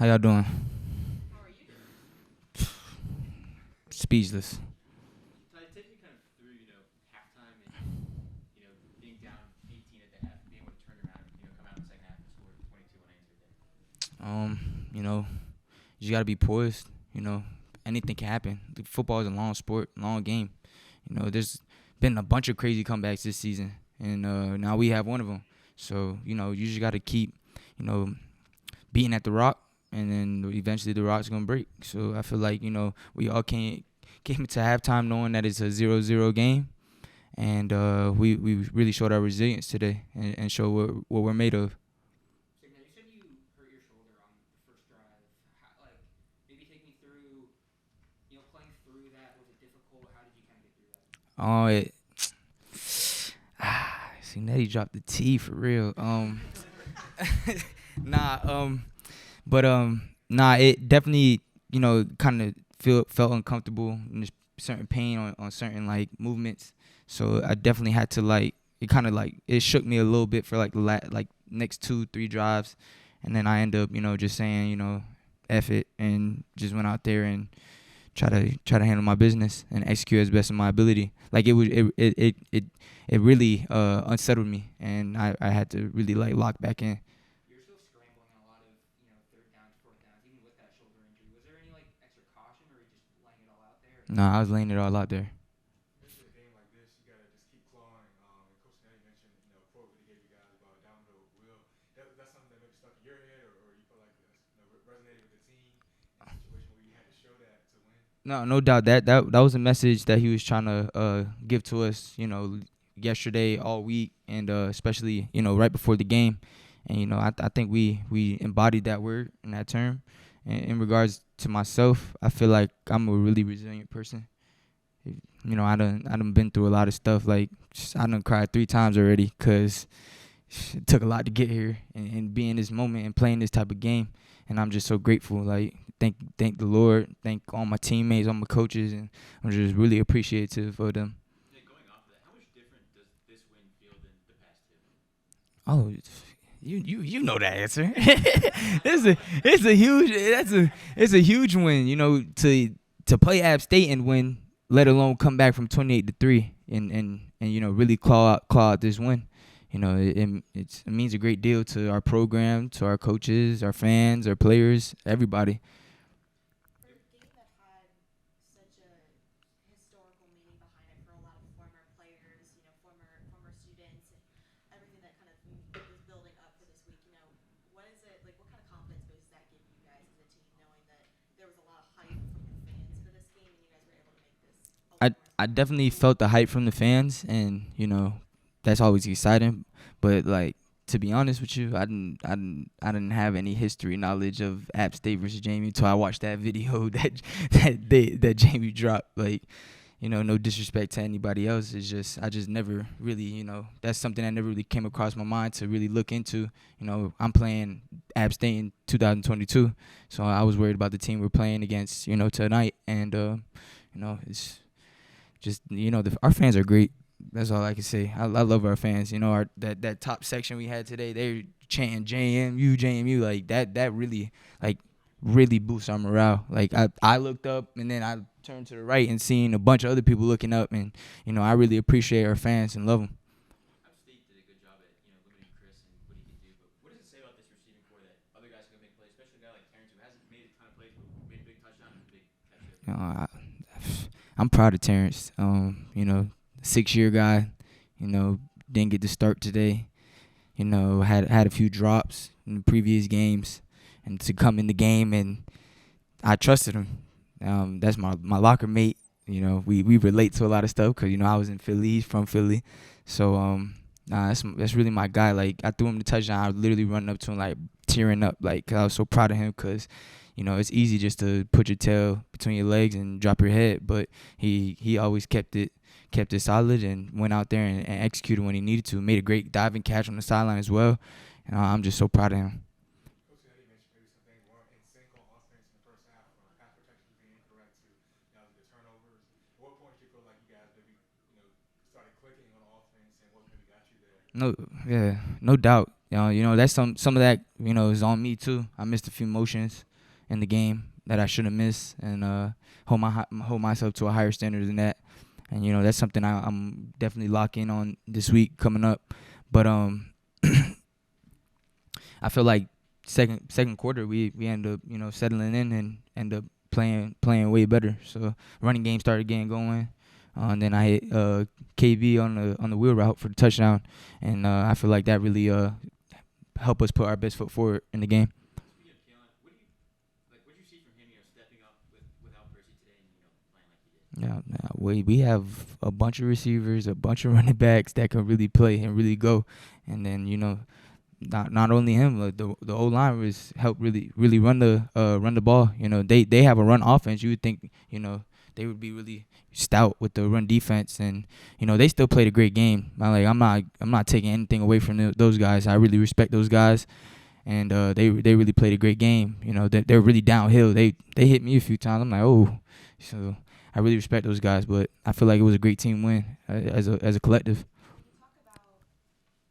How y'all doing? How are you doing? Speechless. Todd, take me kind of through, halftime and, being down 18 at the half, being able to turn around, come out in the second half and score 22 unanswered there. Um, you know, you just gotta be poised. You know, anything can happen. Football is a long sport, long game. There's been a bunch of crazy comebacks this season, and now we have one of them. So you just gotta keep, you know, beating at the rock, and then eventually the rock's gonna break. So I feel like we all came to halftime knowing that it's a 0-0 game, and we really showed our resilience today and showed what we're made of. So now you said you hurt your shoulder on the first drive. Maybe take me through, playing through that. Was it difficult? How did you kind of get through that? Oh, see, Nettie dropped the T for real. Nah, nah, it definitely, kind of felt uncomfortable and there's certain pain on certain like movements. So I definitely had to it kind of it shook me a little bit for like like next 2-3 drives, and then I end up, just saying, F it, and just went out there and try to handle my business and execute as best of my ability. Like it really unsettled me, and I had to really lock back in. You're still scrambling on a lot of, third downs, fourth downs, even with that shoulder injury. Was there any, extra caution, or are you just laying it all out there? No, I was laying it all out there. Especially a game like this, you gotta just keep clawing. And Coach Nettie mentioned, a quote that he gave you guys about down the road will. That's something that maybe stuck in your head, or you feel like that's resonated with the team in a situation where you had to show that to win. No doubt that was a message that he was trying to give to us, yesterday, all week, and especially right before the game. And I think we embodied that word and that term. And in regards to myself, I feel like I'm a really resilient person. I done been through a lot of stuff. Like, I done cried 3 times already, because it took a lot to get here and be in this moment and playing this type of game. And I'm just so grateful. Like, thank the Lord, thank all my teammates, all my coaches, and I'm just really appreciative of them. Yeah, going off of that, how much different does this win feel than the past two? Oh, you know that answer. It's a huge win. To play App State and win, let alone come back from 28-3 and really claw out this win. It means a great deal to our program, to our coaches, our fans, our players, everybody. For a game that had such a historical meaning behind it for a lot of former players, former students, and everything that kind of was building up for this week, what is it like? What kind of confidence boost does that give you guys as a team, knowing that there was a lot of hype from the fans for this game, and you guys were able to make this a lot more I definitely felt the hype from the fans, and that's always exciting. But to be honest with you, I didn't have any history knowledge of App State versus JMU until I watched that video that JMU dropped. No disrespect to anybody else. It's just I just never really, that's something that never really came across my mind to really look into. I'm playing App State in 2022, so I was worried about the team we're playing against, tonight, and it's just our fans are great. That's all I can say. I love our fans. That top section we had today, they're chanting JMU like that. That really boosts our morale. Like I looked up, and then I turned to the right and seeing a bunch of other people looking up, and I really appreciate our fans and love them. App State did a good job at, limiting Chris and what he could do, but what does it say about this receiving core that other guys can make plays, especially a guy like Terrence who hasn't made a ton of plays but made a big touchdown and a big catch there? I'm proud of Terrence. 6-year guy. Didn't get to start today. Had a few drops in the previous games, and to come in the game, and I trusted him. That's my locker mate. We relate to a lot of stuff because I was in Philly. He's from Philly, so that's really my guy. Like, I threw him the touchdown, I was literally running up to him like tearing up, like, 'cause I was so proud of him. Because it's easy just to put your tail between your legs and drop your head, but he always kept it solid and went out there and executed when he needed to. Made a great diving catch on the sideline as well, and I'm just so proud of him. Coach Nettie mentioned maybe some things weren't in sync on offense in the first half, pass protection being incorrect to the turnovers. At what point do you feel like you guys maybe started clicking on offense, and what maybe got you there? No, yeah, no doubt. That's some of that is on me too. I missed a few motions. in the game that I shouldn't miss, and hold myself to a higher standard than that. And that's something I'm definitely locking on this week coming up. But I feel like second quarter we end up settling in and end up playing way better. So running game started getting going, and then I hit KB on the wheel route for the touchdown, and I feel like that really helped us put our best foot forward in the game. Speaking of Keon, what do you see from him, stepping up without Percy today and playing like he did? Yeah, we have a bunch of receivers, a bunch of running backs that can really play and really go, and then not only him, like the O line was help really run the ball. They have a run offense. You would think they would be really stout with the run defense, and they still played a great game. I'm not taking anything away from those guys. I really respect those guys, and they really played a great game. They're really downhill. They hit me a few times. I'm like, oh, so I really respect those guys. But I feel like it was a great team win as a collective. You talk about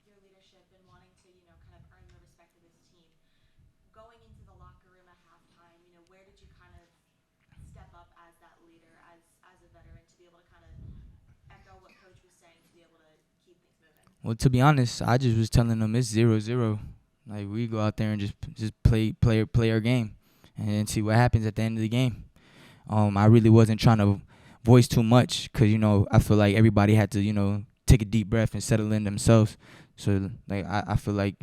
your leadership and wanting to, kind of earn the respect of this team. Going into the locker room at halftime, where did you kind of step up as that leader, as a veteran, to be able to kind of echo what Coach was saying, to be able to keep things moving? Well, to be honest, I just was telling them it's 0-0. Like, we go out there and just play our game and see what happens at the end of the game. I really wasn't trying to voice too much because, I feel like everybody had to, take a deep breath and settle in themselves. So, like, I feel like,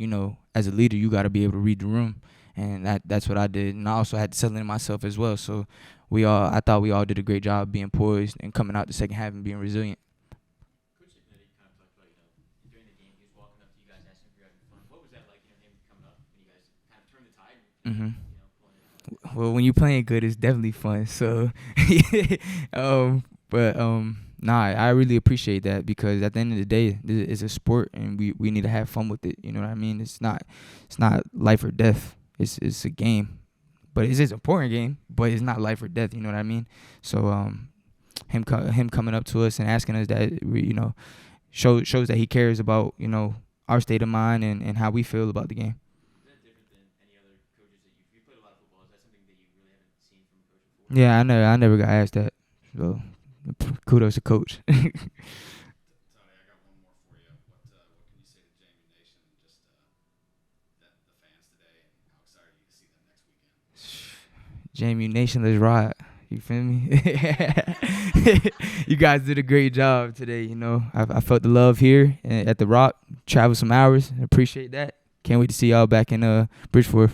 as a leader, you got to be able to read the room. And that's what I did. And I also had to settle in myself as well. So, I thought we all did a great job being poised and coming out the second half and being resilient. Coach Centeio kind of talked about, during the game, he was walking up to you guys, asking if you're having fun. What was that like, him coming up and you guys kind of turned the tide? Mm-hmm. Pulling it out? Well, when you're playing good, it's definitely fun. So, nah, I really appreciate that because at the end of the day, it's a sport and we need to have fun with it. You know what I mean? It's not life or death. It's a game, but it's an important game, but it's not life or death. You know what I mean? So, him coming up to us and asking us that, shows that he cares about our state of mind and how we feel about the game. Yeah, I never got asked that. So, kudos to Coach. Tony, I got one more for you. What can you say to JMU Nation and just the fans today and how excited are you to see them next weekend? JMU Nation, let's ride. You feel me? You guys did a great job today. I felt the love here at the Rock. Traveled some hours. Appreciate that. Can't wait to see y'all back in Bridgeport.